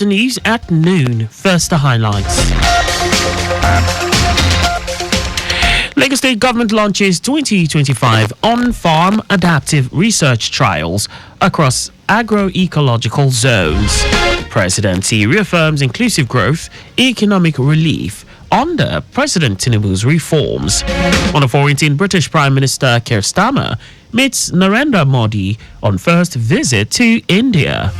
the news at noon. First, the highlights. Lagos State Government launches 2025 on-farm adaptive research trials across agroecological zones. Presidency reaffirms inclusive growth, economic relief under President Tinubu's reforms. On the 14th, British Prime Minister Keir Starmer meets Narendra Modi on first visit to India.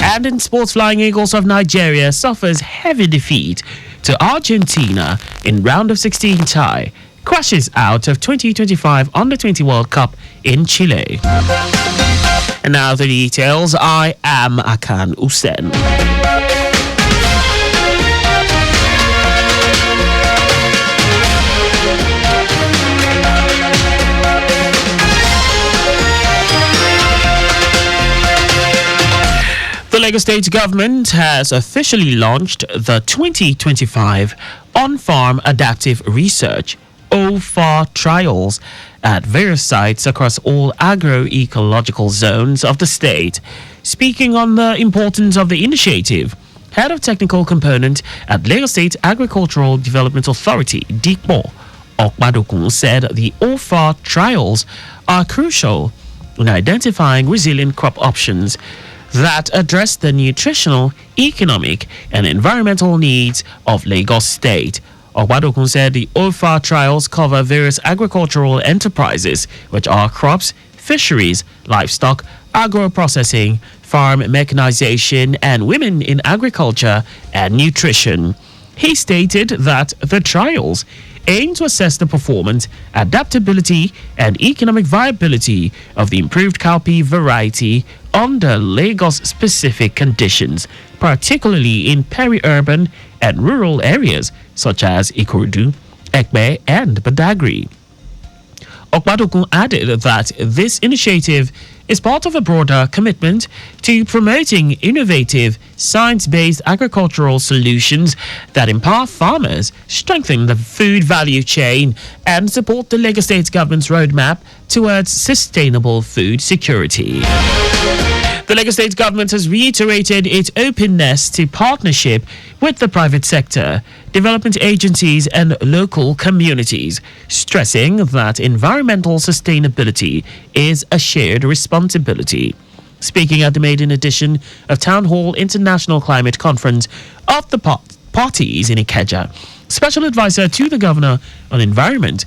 And in sports, Flying Eagles of Nigeria suffers heavy defeat to Argentina in round of 16 tie. Crashes out of 2025 Under-20 World Cup in Chile. And now the details. I am Akan Usen. The Lagos State government has officially launched the 2025 On-Farm Adaptive Research OFAR trials at various sites across all agroecological zones of the state. Speaking on the importance of the initiative, Head of Technical Component at Lagos State Agricultural Development Authority, DIPO, Okmadokun, said the OFAR trials are crucial in identifying resilient crop options that address the nutritional, economic, and environmental needs of Lagos State. Okmadokun said the OFAR trials cover various agricultural enterprises, which are crops, fisheries, livestock, agro-processing, farm mechanization, and women in agriculture and nutrition. He stated that the trials aim to assess the performance, adaptability, and economic viability of the improved cowpea variety under Lagos-specific conditions, particularly in peri-urban and rural areas such as Ikorodu, Ekpe, and Badagry. Okmadokun added that this initiative is part of a broader commitment to promoting innovative, science-based agricultural solutions that empower farmers, strengthen the food value chain, and support the Lagos State government's roadmap towards sustainable food security. The Lagos State government has reiterated its openness to partnership with the private sector, development agencies, and local communities, stressing that environmental sustainability is a shared responsibility. Speaking at the maiden edition of Town Hall International Climate Conference of the parties in Ikeja, Special Advisor to the Governor on Environment,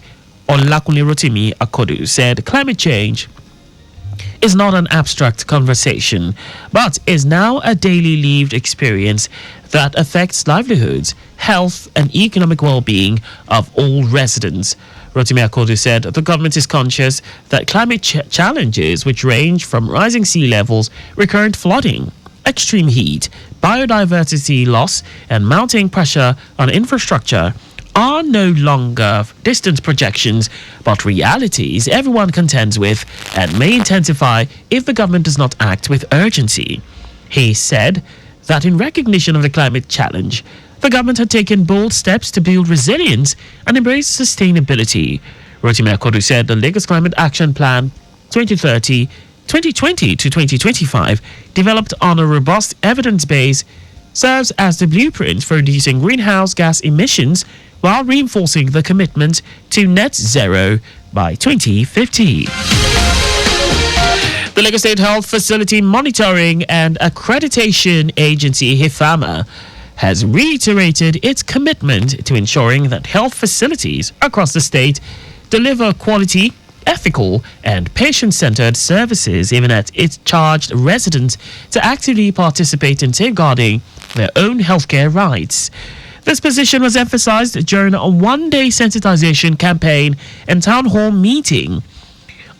Olakunle Rotimi Akodu, said climate change is not an abstract conversation, but is now a daily lived experience that affects livelihoods, health, and economic well-being of all residents. Rotimi Akodu said the government is conscious that climate challenges, which range from rising sea levels, recurrent flooding, extreme heat, biodiversity loss, and mounting pressure on infrastructure, are no longer distant projections, but realities everyone contends with and may intensify if the government does not act with urgency. He said that in recognition of the climate challenge, the government had taken bold steps to build resilience and embrace sustainability. Rotimi Akodu said the Lagos Climate Action Plan 2020 to 2025, developed on a robust evidence base, serves as the blueprint for reducing greenhouse gas emissions while reinforcing the commitment to net zero by 2050. The Lagos State Health Facility Monitoring and Accreditation Agency, HIFAMA, has reiterated its commitment to ensuring that health facilities across the state deliver quality, ethical, and patient-centered services, even as it charged residents to actively participate in safeguarding their own healthcare rights. This position was emphasized during a one-day sensitization campaign and town hall meeting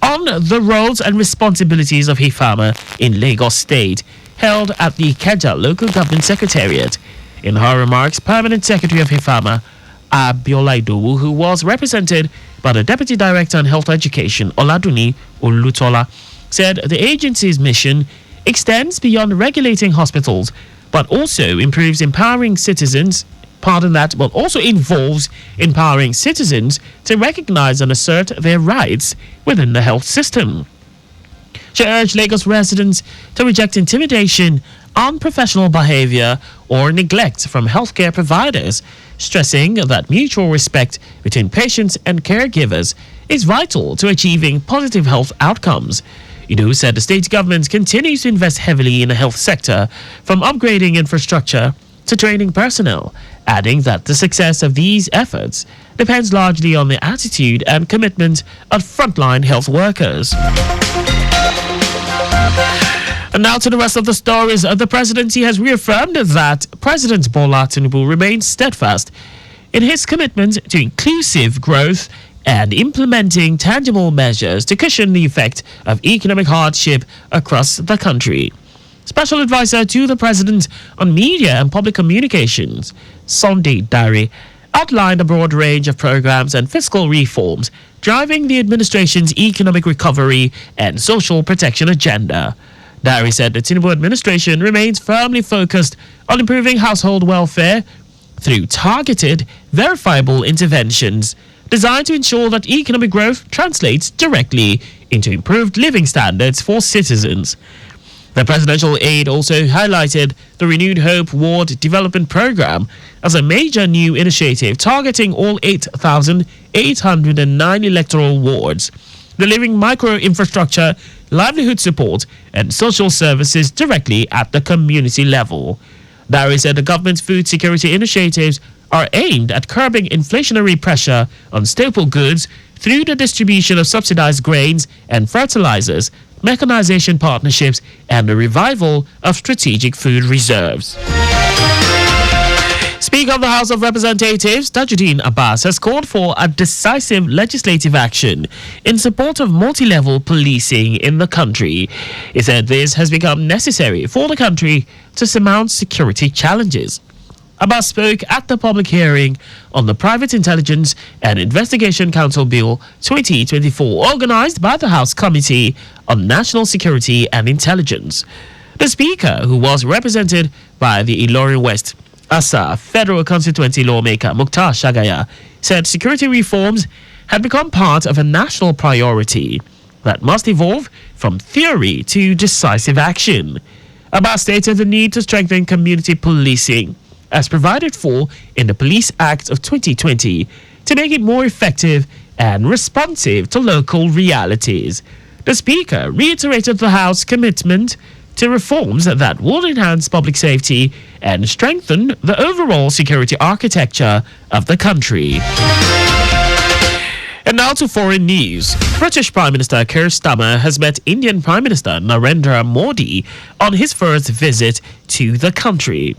on the roles and responsibilities of HIFAMA in Lagos State, held at the Ikeja Local Government Secretariat. In her remarks, Permanent Secretary of HIFAMA, Abiola Idowu, who was represented by the Deputy Director on Health Education, Oladuni Olutola, said the agency's mission extends beyond regulating hospitals, but also involves empowering citizens to recognize and assert their rights within the health system. She urged Lagos residents to reject intimidation, unprofessional behavior, or neglect from healthcare providers, stressing that mutual respect between patients and caregivers is vital to achieving positive health outcomes. Idu said the state government continues to invest heavily in the health sector, from upgrading infrastructure to training personnel, adding that the success of these efforts depends largely on the attitude and commitment of frontline health workers. And now to the rest of the stories. The presidency has reaffirmed that President Bola Tinubu remains steadfast in his commitment to inclusive growth and implementing tangible measures to cushion the effect of economic hardship across the country. Special Advisor to the President on Media and Public Communications, Sunday Dari, outlined a broad range of programs and fiscal reforms driving the administration's economic recovery and social protection agenda. Dari said the Tinubu administration remains firmly focused on improving household welfare through targeted, verifiable interventions designed to ensure that economic growth translates directly into improved living standards for citizens. The presidential aide also highlighted the Renewed Hope Ward Development Program as a major new initiative targeting all 8,809 electoral wards, delivering micro-infrastructure, livelihood support, and social services directly at the community level. Dari said the government's food security initiatives are aimed at curbing inflationary pressure on staple goods through the distribution of subsidized grains and fertilizers, mechanization partnerships, and the revival of strategic food reserves. Speaker of the House of Representatives, Tajuddin Abbas, has called for a decisive legislative action in support of multi-level policing in the country. He said this has become necessary for the country to surmount security challenges. Abbas spoke at the public hearing on the Private Intelligence and Investigation Council Bill 2024, organized by the House Committee on National Security and Intelligence. The Speaker, who was represented by the Ilorin West Asa federal constituency lawmaker Mukhtar Shagaya, said security reforms had become part of a national priority that must evolve from theory to decisive action. Abbas stated the need to strengthen community policing, as provided for in the Police Act of 2020, to make it more effective and responsive to local realities. The Speaker reiterated the House's commitment to reforms that will enhance public safety and strengthen the overall security architecture of the country. And now to foreign news. British Prime Minister Keir Starmer has met Indian Prime Minister Narendra Modi on his first visit to the country.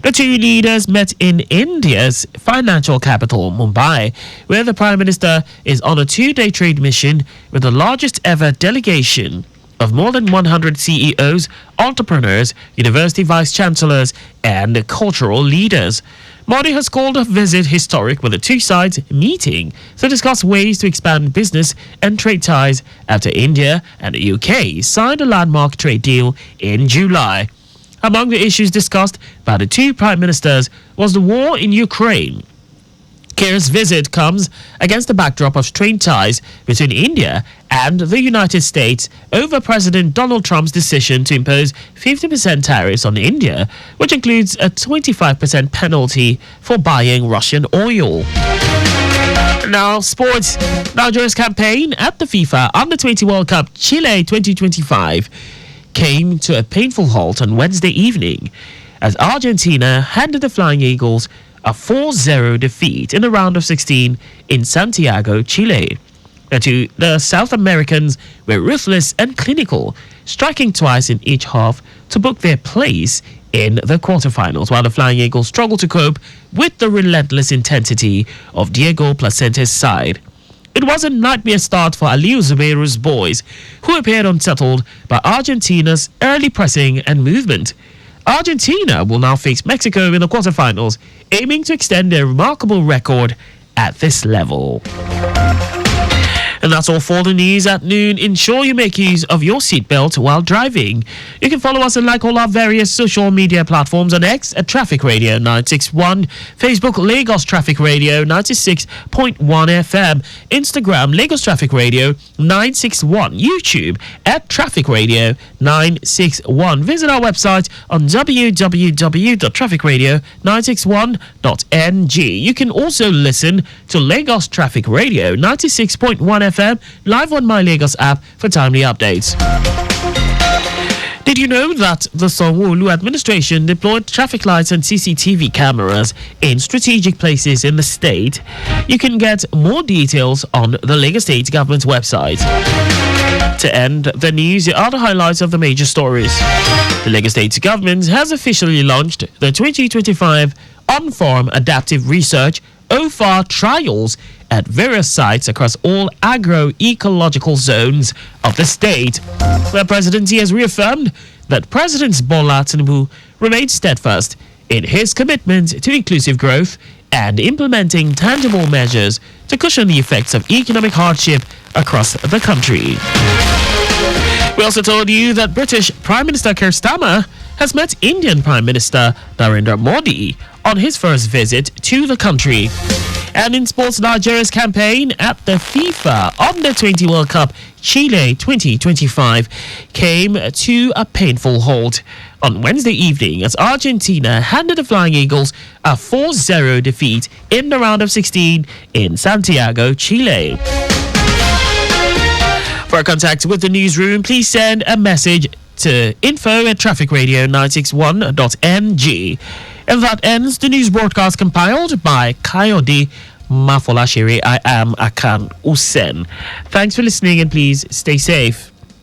The two leaders met in India's financial capital, Mumbai, where the Prime Minister is on a two-day trade mission with the largest ever delegation of more than 100 CEOs, entrepreneurs, university vice-chancellors, and cultural leaders. Modi has called the visit historic, with the two sides meeting to discuss ways to expand business and trade ties after India and the UK signed a landmark trade deal in July. Among the issues discussed by the two prime ministers was the war in Ukraine. Keir's visit comes against the backdrop of strained ties between India and the United States over President Donald Trump's decision to impose 50% tariffs on India, which includes a 25% penalty for buying Russian oil. Now, sports. Nigeria's campaign at the FIFA Under-20 World Cup Chile 2025 came to a painful halt on Wednesday evening as Argentina handed the Flying Eagles a 4-0 defeat in the round of 16 in Santiago, Chile. The South Americans were ruthless and clinical, striking twice in each half to book their place in the quarterfinals, while the Flying Eagles struggled to cope with the relentless intensity of Diego Placente's side. It was a nightmare start for Aliu Zubeiru's boys, who appeared unsettled by Argentina's early pressing and movement. Argentina will now face Mexico in the quarterfinals, aiming to extend their remarkable record at this level. And that's all for the news at noon. Ensure you make use of your seatbelt while driving. You can follow us and like all our various social media platforms on X at Traffic Radio 961, Facebook Lagos Traffic Radio 96.1 FM, Instagram Lagos Traffic Radio 961, YouTube at Traffic Radio 961. Visit our website on www.trafficradio961.ng. You can also listen to Lagos Traffic Radio 96.1 FM live on My Lagos app for timely updates. Did you know that the Sanwo-Olu administration deployed traffic lights and CCTV cameras in strategic places in the state? You can get more details on the Lagos State government's website. To end the news, here are the highlights of the major stories. The Lagos State government has officially launched the 2025 On-Farm Adaptive Research OFAR trials at various sites across all agro-ecological zones of the state. The presidency has reaffirmed that President Bola Tinubu remains steadfast in his commitment to inclusive growth and implementing tangible measures to cushion the effects of economic hardship across the country. We also told you that British Prime Minister Keir Starmer has met Indian Prime Minister Narendra Modi on his first visit to the country. And in sports, Nigeria's campaign at the FIFA Under-20 World Cup Chile 2025 came to a painful halt on Wednesday evening as Argentina handed the Flying Eagles a 4-0 defeat in the round of 16 in Santiago, Chile. For contact with the newsroom, please send a message to info@trafficradio961.ng. And that ends the news broadcast compiled by Kayode Mafolashiri. I am Akan Usen. Thanks for listening and please stay safe.